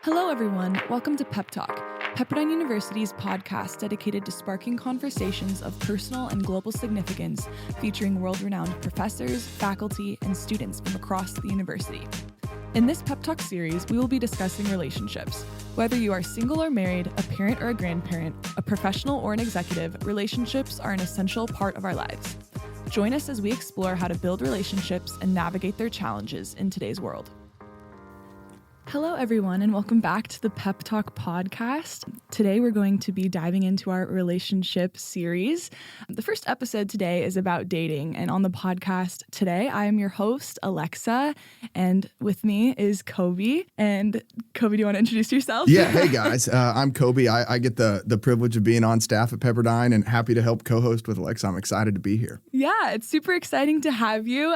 Hello, everyone. Welcome to PeppTalk, Pepperdine University's podcast dedicated to sparking conversations of personal and global significance featuring world-renowned professors, faculty, and students from across the university. In this PeppTalk series, we will be discussing relationships. Whether you are single or married, a parent or a grandparent, a professional or an executive, relationships are an essential part of our lives. Join us as we explore how to build relationships and navigate their challenges in today's world. Hello, everyone, and welcome back to the PeppTalk podcast. Today, we're going to be diving into our relationship series. The first episode today is about dating, and on the podcast today, I am your host, Alexa, and with me is Coby. And Coby, do you want to introduce yourself? Yeah, hey guys, I'm Coby. I get the privilege of being on staff at Pepperdine and happy to help co-host with Alexa. I'm excited to be here. Yeah, it's super exciting to have you.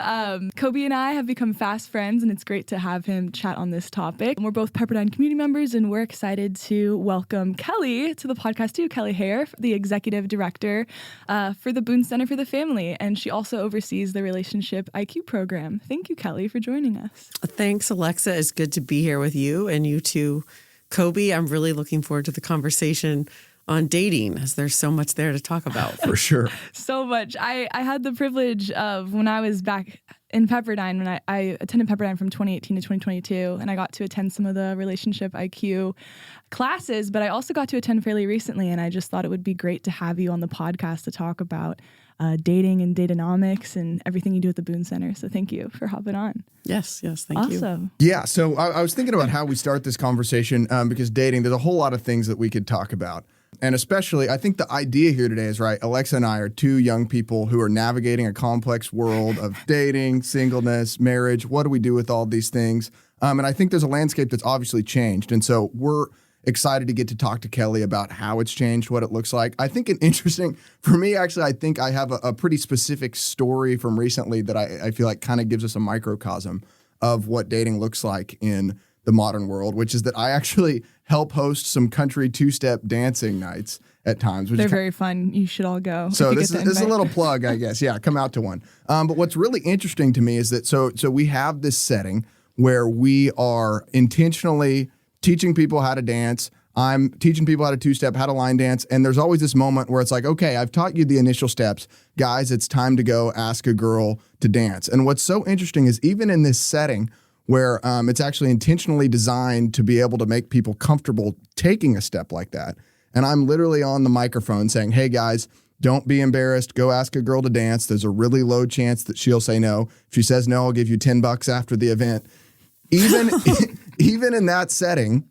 Coby and I have become fast friends, and it's great to have him chat on this topic. We're both Pepperdine community members, and we're excited to welcome Kelly to the podcast too. Kelly Haer, the executive director for the Boone Center for the Family, and she also oversees the Relationship IQ program. Thank you, Kelly, for joining us. Thanks, Alexa. It's good to be here with you and you too, Coby. I'm really looking forward to the conversation on dating, as there's so much there to talk about. For sure. So much. I had the privilege of, when I was back in Pepperdine, when I attended Pepperdine from 2018 to 2022, and I got to attend some of the Relationship IQ classes, but I also got to attend fairly recently, and I just thought it would be great to have you on the podcast to talk about dating and datanomics and everything you do at the Boone Center. So thank you for hopping on. Yes, thank you. Awesome. Yeah, so I was thinking about how we start this conversation because dating, there's a whole lot of things that we could talk about. And especially, I think the idea here today is, right, Alexa and I are two young people who are navigating a complex world of dating, singleness, marriage. What do we do with all these things? And I think there's a landscape that's obviously changed. And so we're excited to get to talk to Kelly about how it's changed, what it looks like. I think for me, actually, I think I have a pretty specific story from recently that I feel like kind of gives us a microcosm of what dating looks like in the modern world, which is that I actually help host some country two-step dancing nights at times. They're very fun. You should all go. So this is a little plug, I guess. Yeah, come out to one. But what's really interesting to me is that so we have this setting where we are intentionally teaching people how to dance. I'm teaching people how to two-step, how to line dance. And there's always this moment where it's like, okay, I've taught you the initial steps. Guys, it's time to go ask a girl to dance. And what's so interesting is even in this setting where it's actually intentionally designed to be able to make people comfortable taking a step like that. And I'm literally on the microphone saying, hey, guys, don't be embarrassed. Go ask a girl to dance. There's a really low chance that she'll say no. If she says no, I'll give you $10 after the event. Even in that setting,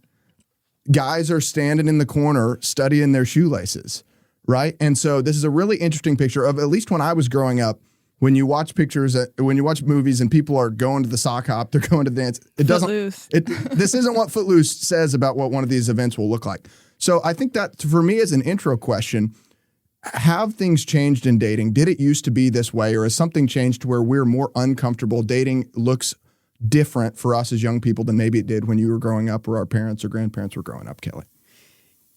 guys are standing in the corner studying their shoelaces, right? And so this is a really interesting picture of, at least when I was growing up, when you watch movies and people are going to the sock hop, they're going to dance. This isn't what Footloose says about what one of these events will look like. So I think that for me as an intro question, have things changed in dating? Did it used to be this way, or has something changed to where we're more uncomfortable? Dating looks different for us as young people than maybe it did when you were growing up or our parents or grandparents were growing up, Kelly.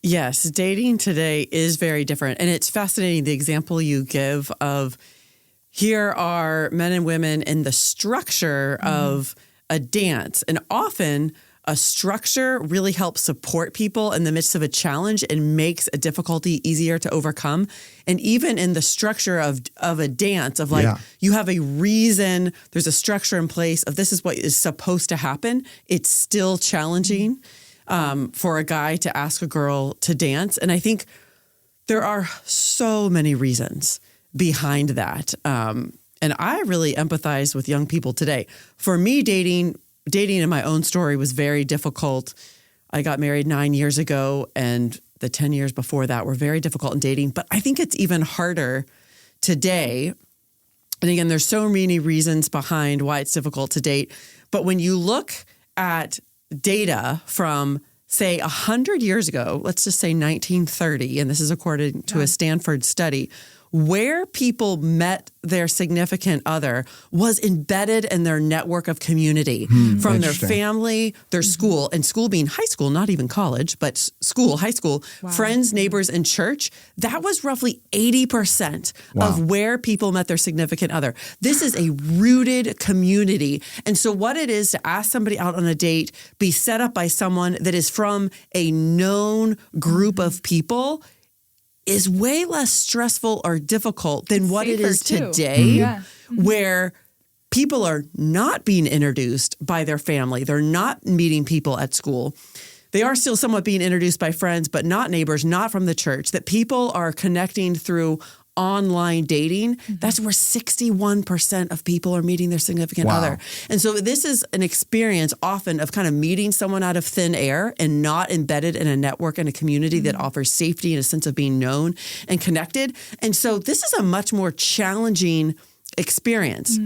Yes, dating today is very different. And it's fascinating, the example you give of here are men and women in the structure of a dance. And often a structure really helps support people in the midst of a challenge and makes a difficulty easier to overcome. And even in the structure of a dance, of like, you have a reason, there's a structure in place of this is what is supposed to happen. It's still challenging for a guy to ask a girl to dance. And I think there are so many reasons behind that. And I really empathize with young people today. For me, dating in my own story was very difficult. I got married 9 years ago, and the 10 years before that were very difficult in dating. But I think it's even harder today. And again, there's so many reasons behind why it's difficult to date. But when you look at data from, say, 100 years ago, let's just say 1930, and this is according to a Stanford study, where people met their significant other was embedded in their network of community from their family, their school, and school being high school, not even college, but school, high school, friends, neighbors, and church. That was roughly 80% of where people met their significant other. This is a rooted community. And so what it is to ask somebody out on a date, be set up by someone that is from a known group of people is way less stressful or difficult than what it is today, where people are not being introduced by their family. They're not meeting people at school. They are still somewhat being introduced by friends, but not neighbors, not from the church, that people are connecting through online dating. That's where 61% of people are meeting their significant other. And so this is an experience often of kind of meeting someone out of thin air and not embedded in a network and a community that offers safety and a sense of being known and connected. And so this is a much more challenging experience.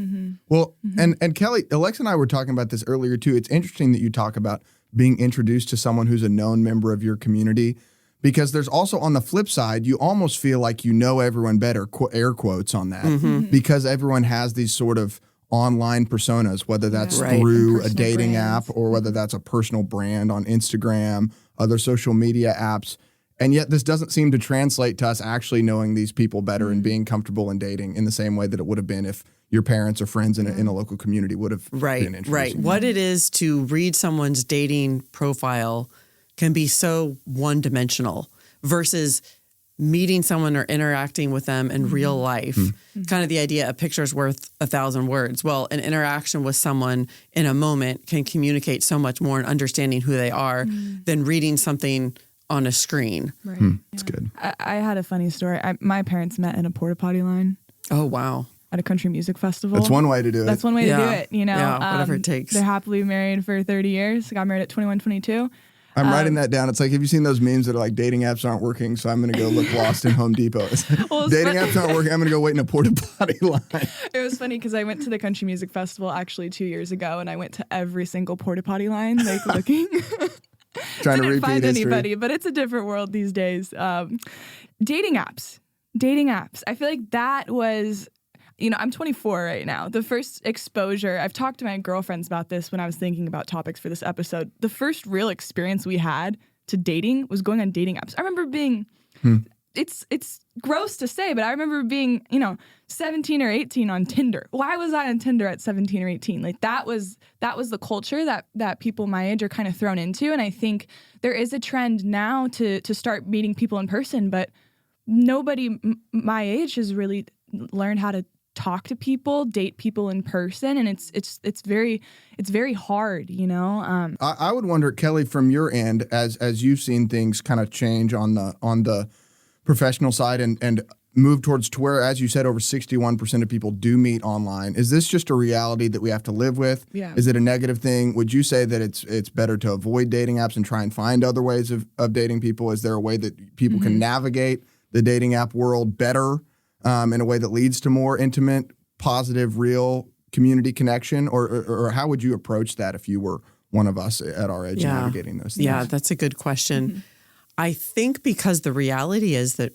Well, and Kelly, Alexa and I were talking about this earlier too. It's interesting that you talk about being introduced to someone who's a known member of your community. Because there's also, on the flip side, you almost feel like you know everyone better, air quotes on that, because everyone has these sort of online personas, whether that's through a dating app or whether that's a personal brand on Instagram, other social media apps. And yet this doesn't seem to translate to us actually knowing these people better and being comfortable in dating in the same way that it would have been if your parents or friends in a local community would have been introduced. Right. What it is to read someone's dating profile can be so one-dimensional versus meeting someone or interacting with them in real life. Kind of the idea, a picture's worth 1,000 words. Well, an interaction with someone in a moment can communicate so much more in understanding who they are than reading something on a screen. That's good. I had a funny story. My parents met in a porta potty line. Oh, wow. At a country music festival. That's one way to do it. That's one way to do it, you know. Yeah, whatever it takes. They're happily married for 30 years. Got married at 21, 22. I'm writing that down. It's like, have you seen those memes that are like, dating apps aren't working, so I'm going to go look lost in Home Depot? Dating apps aren't working, I'm going to go wait in a porta potty line. It was funny because I went to the country music festival actually 2 years ago, and I went to every single porta potty line, like looking. Trying to repeat find history. Anybody, but it's a different world these days. Dating apps. I feel like that was... You know, I'm 24 right now. The first exposure, I've talked to my girlfriends about this when I was thinking about topics for this episode. The first real experience we had to dating was going on dating apps. I remember being, it's gross to say, but I remember being, 17 or 18 on Tinder. Why was I on Tinder at 17 or 18? Like that was the culture that people my age are kind of thrown into. And I think there is a trend now to start meeting people in person, but nobody my age has really learned how to talk to people, date people in person, and it's very hard, you know. I would wonder, Kelly, from your end, as you've seen things kind of change on the professional side and move towards to where, as you said, over 61% of people do meet online. Is this just a reality that we have to live with? Yeah. Is it a negative thing? Would you say that it's better to avoid dating apps and try and find other ways of dating people? Is there a way that people can navigate the dating app world better? In a way that leads to more intimate, positive, real community connection? Or how would you approach that if you were one of us at our age navigating those things? Yeah, that's a good question. I think because the reality is that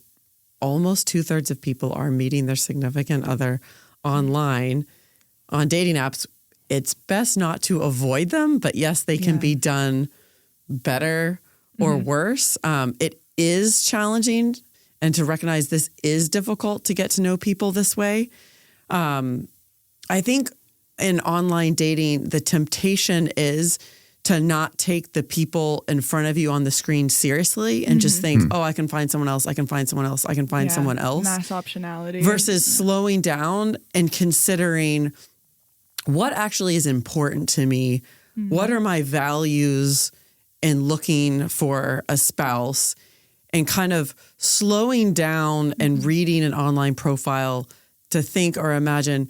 almost 2/3 of people are meeting their significant other online on dating apps. It's best not to avoid them, but yes, they can be done better or worse. It is challenging. And to recognize this is difficult to get to know people this way. I think in online dating, the temptation is to not take the people in front of you on the screen seriously and just think, oh, I can find someone else, I can find someone else, I can find someone else. Mass optionality. Versus slowing down and considering what actually is important to me. What are my values in looking for a spouse? And kind of slowing down and reading an online profile to think or imagine,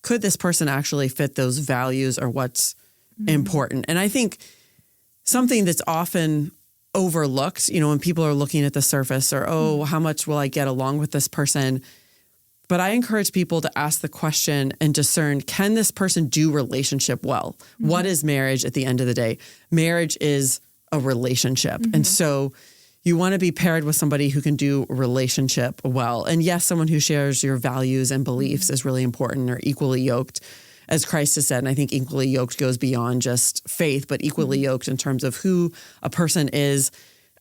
could this person actually fit those values or what's important? And I think something that's often overlooked, when people are looking at the surface or, oh, how much will I get along with this person? But I encourage people to ask the question and discern, can this person do relationship well? What is marriage at the end of the day? Marriage is a relationship. And so you want to be paired with somebody who can do a relationship well. And yes, someone who shares your values and beliefs is really important, or equally yoked, as Christ has said. And I think equally yoked goes beyond just faith, but equally yoked in terms of who a person is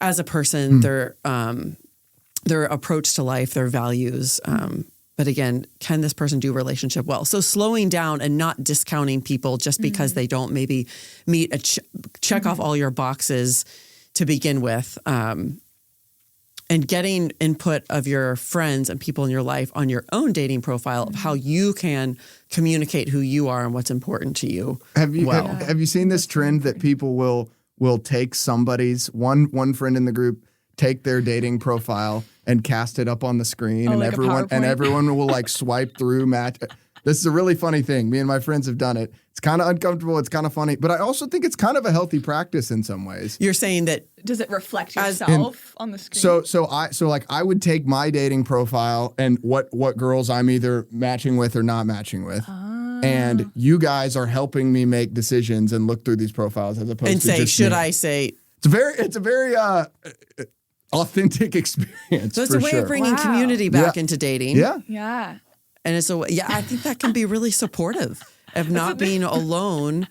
as a person, their approach to life, their values. But again, can this person do relationship well? So slowing down and not discounting people just because they don't maybe meet check off all your boxes to begin with. And getting input of your friends and people in your life on your own dating profile of how you can communicate who you are and what's important to you. Have you seen this trend that people will take somebody's one friend in the group, take their dating profile and cast it up on the screen, and like everyone will like swipe through match. This is a really funny thing. Me and my friends have done it. It's kind of uncomfortable. It's kind of funny, but I also think it's kind of a healthy practice in some ways. You're saying that does it reflect yourself on the screen? So I would take my dating profile and what girls I'm either matching with or not matching with. And you guys are helping me make decisions and look through these profiles as opposed to just should me. I say? It's a very authentic experience. So it's a way of bringing community back into dating. Yeah. And it's I think that can be really supportive of not being alone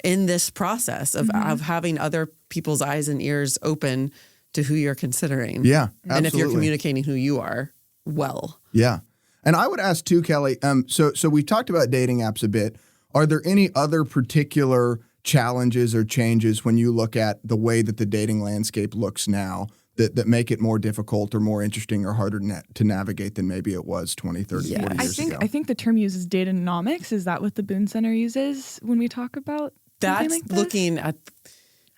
in this process of having other people's eyes and ears open to who you're considering. Yeah, and absolutely. if you're communicating who you are well. Yeah. And I would ask too, Kelly, so we talked about dating apps a bit. Are there any other particular challenges or changes when you look at the way that the dating landscape looks now that make it more difficult or more interesting or harder to navigate than maybe it was 20, 30, 40 years ago? I think the term uses datanomics. Is that what the Boone Center uses when we talk about that's like this? Looking at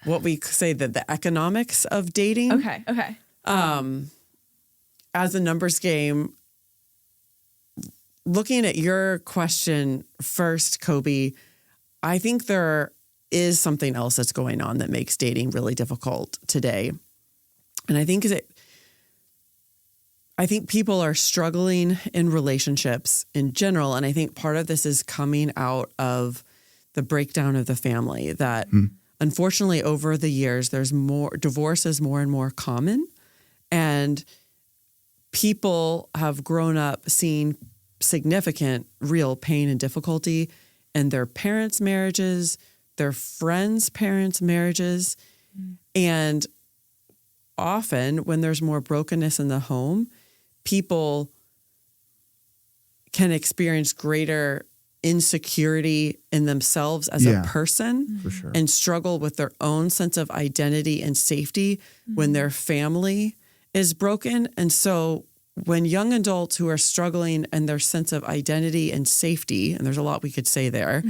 what we say the economics of dating. Okay. As a numbers game, looking at your question first, Coby, I think there is something else that's going on that makes dating really difficult today. And I think people are struggling in relationships in general. And I think part of this is coming out of the breakdown of the family that unfortunately over the years, divorce is more and more common. And people have grown up seeing significant real pain and difficulty in their parents' marriages, their friends' parents' marriages. And often when there's more brokenness in the home, people can experience greater insecurity in themselves as a person for sure. and struggle with their own sense of identity and safety when their family is broken. And so when young adults who are struggling in their sense of identity and safety, and there's a lot we could say there,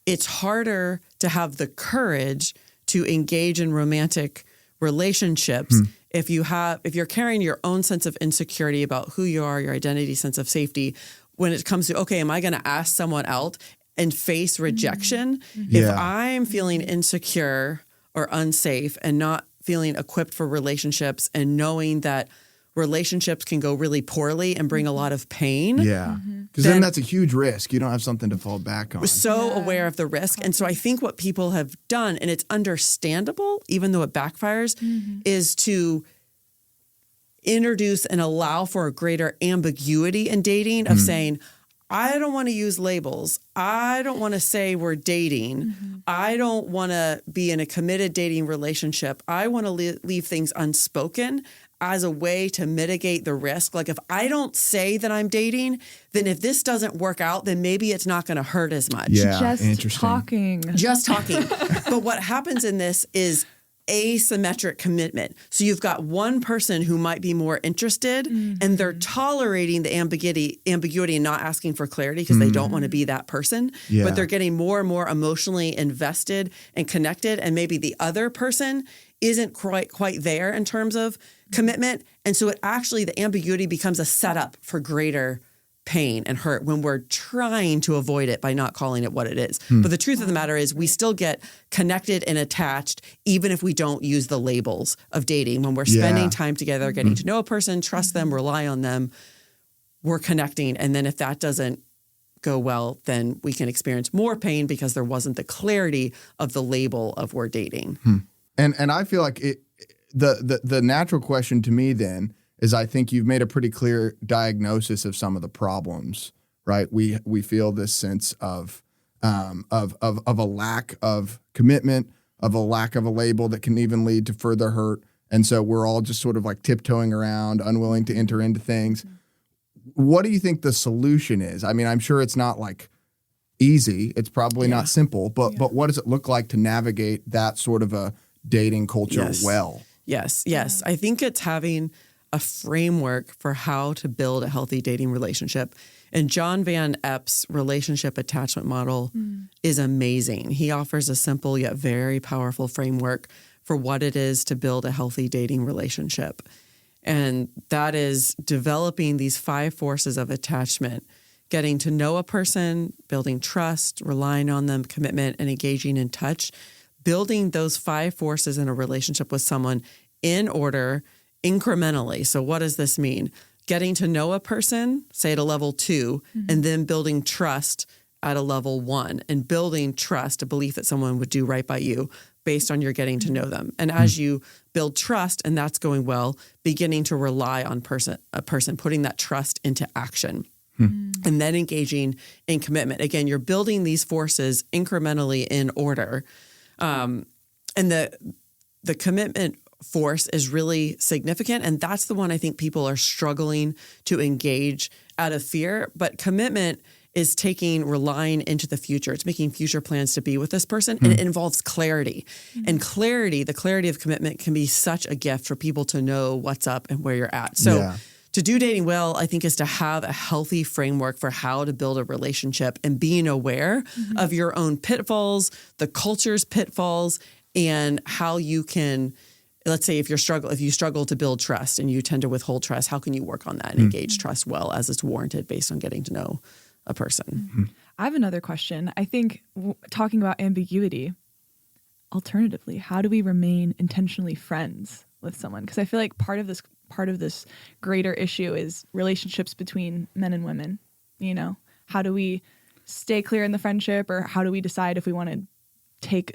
it's harder to have the courage to engage in romantic relationships if you're carrying your own sense of insecurity about who you are, your identity, sense of safety, when it comes to, okay, am I going to ask someone out and face rejection? If I'm feeling insecure or unsafe and not feeling equipped for relationships and knowing that relationships can go really poorly and bring a lot of pain. Yeah. Because then that's a huge risk. You don't have something to fall back on. We're so aware of the risk. And so I think what people have done, and it's understandable, even though it backfires, is to introduce and allow for a greater ambiguity in dating of saying, I don't want to use labels. I don't want to say we're dating. I don't want to be in a committed dating relationship. I want to leave things unspoken as a way to mitigate the risk. Like if I don't say that I'm dating, then if this doesn't work out, then maybe it's not going to hurt as much. Yeah, Just interesting. talking. But what happens in this is asymmetric commitment. So you've got one person who might be more interested and they're tolerating the ambiguity and not asking for clarity because they don't want to be that person, but they're getting more and more emotionally invested and connected. And maybe the other person isn't quite there in terms of commitment. And so the ambiguity becomes a setup for greater pain and hurt when we're trying to avoid it by not calling it what it is. But the truth of the matter is we still get connected and attached even if we don't use the labels of dating. When we're spending time together, getting to know a person, trust them, rely on them, we're connecting. And then if that doesn't go well, then we can experience more pain because there wasn't the clarity of the label of we're dating. And I feel like the natural question to me then is, I think you've made a pretty clear diagnosis of some of the problems, right? We feel this sense of a lack of commitment, of a lack of a label that can even lead to further hurt. And so we're all just sort of like tiptoeing around, unwilling to enter into things. What do you think the solution is? I mean, I'm sure it's not like easy. It's probably not simple, but what does it look like to navigate that sort of a dating culture well? Yes. I think it's having a framework for how to build a healthy dating relationship. And John Van Epp's relationship attachment model is amazing. He offers a simple yet very powerful framework for what it is to build a healthy dating relationship. And that is developing these 5 forces of attachment: getting to know a person, building trust, relying on them, commitment, and engaging in touch. Building those 5 forces in a relationship with someone in order, incrementally. So what does this mean? Getting to know a person, say at a level 2, and then building trust at a level 1, and building trust, a belief that someone would do right by you based on your getting to know them. And as you build trust, and that's going well, beginning to rely on a person, putting that trust into action. And then engaging in commitment. Again, you're building these forces incrementally in order. And the commitment force is really significant. And that's the one I think people are struggling to engage out of fear. But commitment is relying into the future. It's making future plans to be with this person. And it involves clarity. And the clarity of commitment can be such a gift for people to know what's up and where you're at. So to do dating well, I think, is to have a healthy framework for how to build a relationship, and being aware of your own pitfalls, the culture's pitfalls, and how you can, let's say if you struggle to build trust and you tend to withhold trust, how can you work on that and engage trust well as it's warranted based on getting to know a person? I have another question. I think talking about ambiguity, alternatively, how do we remain intentionally friends with someone? Because I feel like part of this greater issue is relationships between men and women. You know, how do we stay clear in the friendship, or how do we decide if we want to take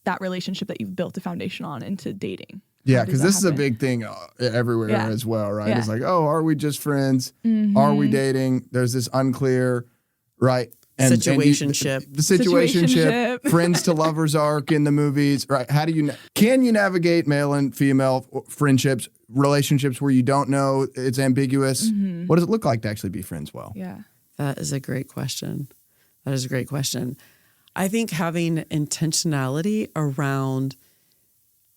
that relationship that you've built a foundation on into dating? Yeah, because this is a big thing everywhere as well, right? It's like, oh, are we just friends? Are we dating? There's this unclear, right? Situationship. The situationship, friends to lovers arc in the movies, right? How do can you navigate male and female friendships, relationships where you don't know, it's ambiguous? What does it look like to actually be friends well? Yeah. That is a great question. I think having intentionality around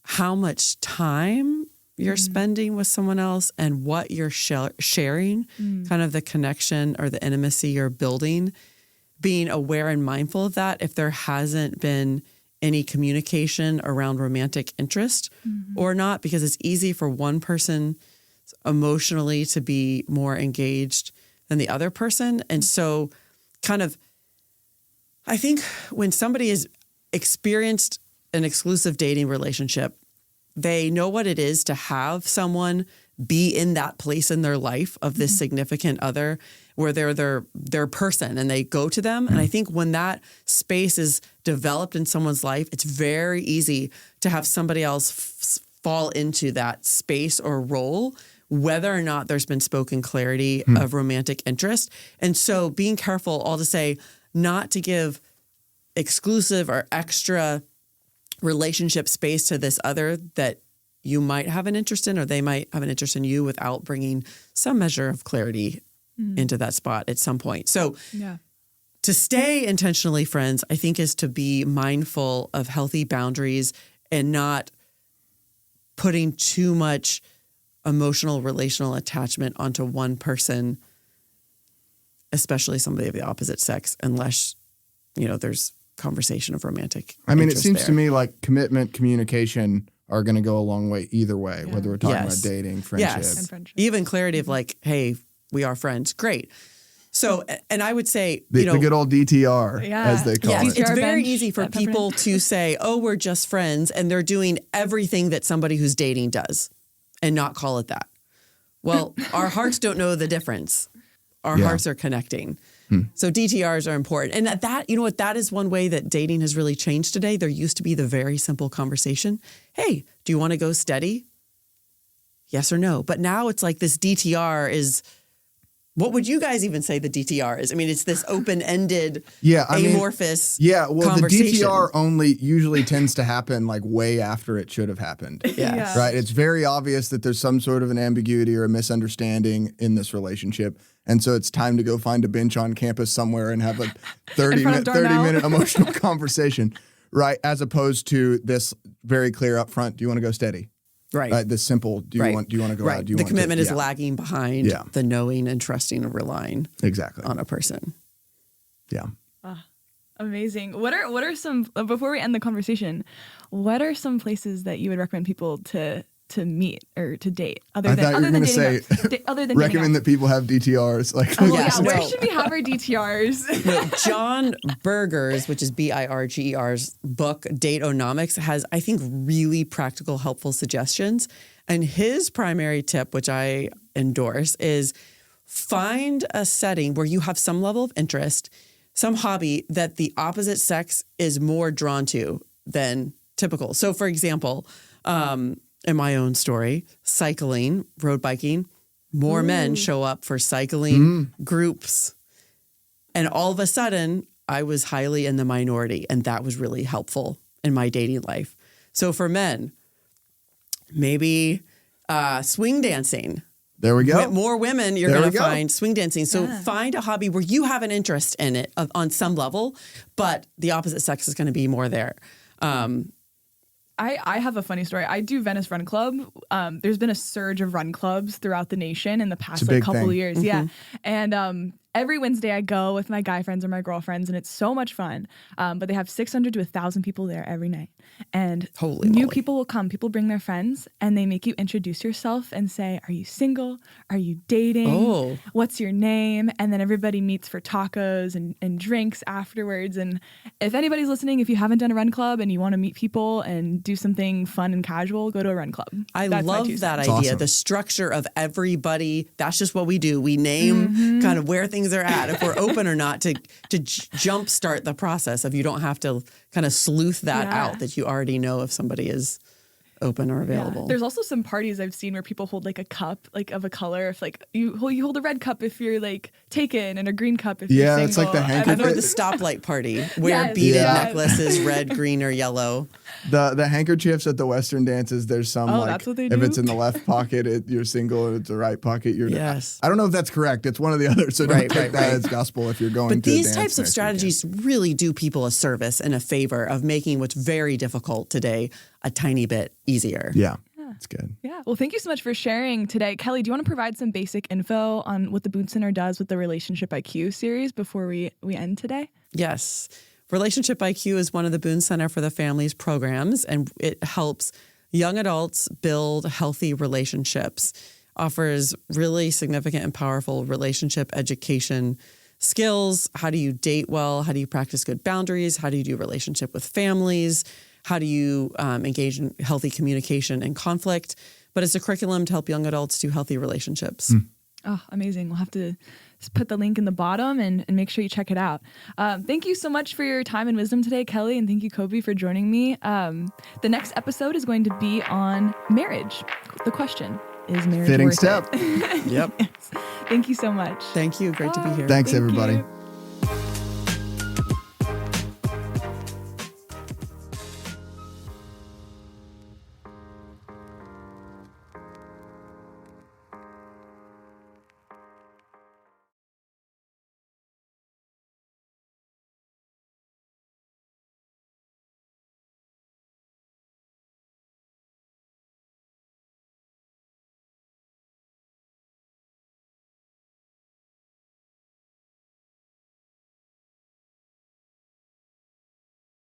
how much time you're spending with someone else and what you're sharing, kind of the connection or the intimacy you're building, being aware and mindful of that if there hasn't been any communication around romantic interest or not, because it's easy for one person emotionally to be more engaged than the other person. And so I think when somebody has experienced an exclusive dating relationship, they know what it is to have someone be in that place in their life of this significant other where they're their person and they go to them. And I think when that space is developed in someone's life, it's very easy to have somebody else fall into that space or role, whether or not there's been spoken clarity of romantic interest. And so being careful, all to say, not to give exclusive or extra relationship space to this other that you might have an interest in, or they might have an interest in you, without bringing some measure of clarity into that spot at some point. So to stay intentionally friends, I think, is to be mindful of healthy boundaries and not putting too much emotional, relational attachment onto one person, especially somebody of the opposite sex, unless, there's conversation of romantic it seems to me like commitment, communication are going to go a long way either way, whether we're talking about dating, friendship. And friendship. Even clarity of like, hey, we are friends. Great. So, and I would say, the good old DTR, as they call it. It's very easy for people to say, oh, we're just friends, and they're doing everything that somebody who's dating does and not call it that. Well, our hearts don't know the difference. Our hearts are connecting. So DTRs are important. And that, you know what, that is one way that dating has really changed today. There used to be the very simple conversation. Hey, do you want to go steady? Yes or no. But now it's like this DTR is, what would you guys even say the DTR is? I mean, it's this open-ended, amorphous conversation. The DTR only usually tends to happen like way after it should have happened. Yes. Right? It's very obvious that there's some sort of an ambiguity or a misunderstanding in this relationship. And so it's time to go find a bench on campus somewhere and have a 30-minute emotional conversation, right? As opposed to this very clear up front, do you want to go steady? Right. This simple, do you want to go out? Do you the want commitment to, is lagging behind the knowing and trusting and relying on a person. Yeah. Amazing. What are some, before we end the conversation, what are some places that you would recommend people to meet or to date other than recommend that people have DTRs? Like, where should we have our DTRs? No, John Berger's, which is Birger's book, Date-onomics, has, I think, really practical, helpful suggestions. And his primary tip, which I endorse, is find a setting where you have some level of interest, some hobby that the opposite sex is more drawn to than typical. So, for example, in my own story, cycling, road biking, more men show up for cycling groups. And all of a sudden, I was highly in the minority, and that was really helpful in my dating life. So for men, maybe swing dancing. There we go. More women you're going to find swing dancing. So find a hobby where you have an interest in it on some level, but the opposite sex is going to be more there. I have a funny story. I do Venice Run Club. There's been a surge of run clubs throughout the nation in the past couple of years. Yeah. And every Wednesday I go with my guy friends or my girlfriends, and it's so much fun. But they have 600 to 1,000 people there every night. And new people will come. People bring their friends, and they make you introduce yourself and say, are you single? Are you dating? What's your name? And then everybody meets for tacos and drinks afterwards. And if anybody's listening, if you haven't done a run club and you want to meet people and do something fun and casual, go to a run club. I love that idea. Awesome. The structure of everybody. That's just what we do. We name kind of where things are at, if we're open or not, to jumpstart the process of you don't have to kind of sleuth that out, that you already know if somebody is open or available. There's also some parties I've seen where people hold like a cup like of a color. If like you hold a red cup if you're like taken, and a green cup if you're single. It's like the handkerchief. I've heard the stoplight party where beaded necklaces, red, green, or yellow. The handkerchiefs at the Western dances. There's some that's what they do? If it's in the left pocket, you're single, and it's the right pocket, you're yes. I don't know if that's correct. It's one or the other. So don't take that as gospel if you're going. But these types of strategies really do people a service and a favor of making what's very difficult today a tiny bit easier. Yeah. That's good. Yeah. Well, thank you so much for sharing today. Kelly, do you want to provide some basic info on what the Boone Center does with the Relationship IQ series before we end today? Yes. Relationship IQ is one of the Boone Center for the Families programs, and it helps young adults build healthy relationships, offers really significant and powerful relationship education skills. How do you date well? How do you practice good boundaries? How do you do relationship with families? How do you engage in healthy communication and conflict? But it's a curriculum to help young adults do healthy relationships. Oh, amazing. We'll have to put the link in the bottom and make sure you check it out. Thank you so much for your time and wisdom today, Kelly, and thank you, Coby, for joining me. The next episode is going to be on marriage. The question, is marriage fitting worth step? It? Yep. Yes. Thank you so much. Thank you. Great to be here. Thanks, Thank everybody. You.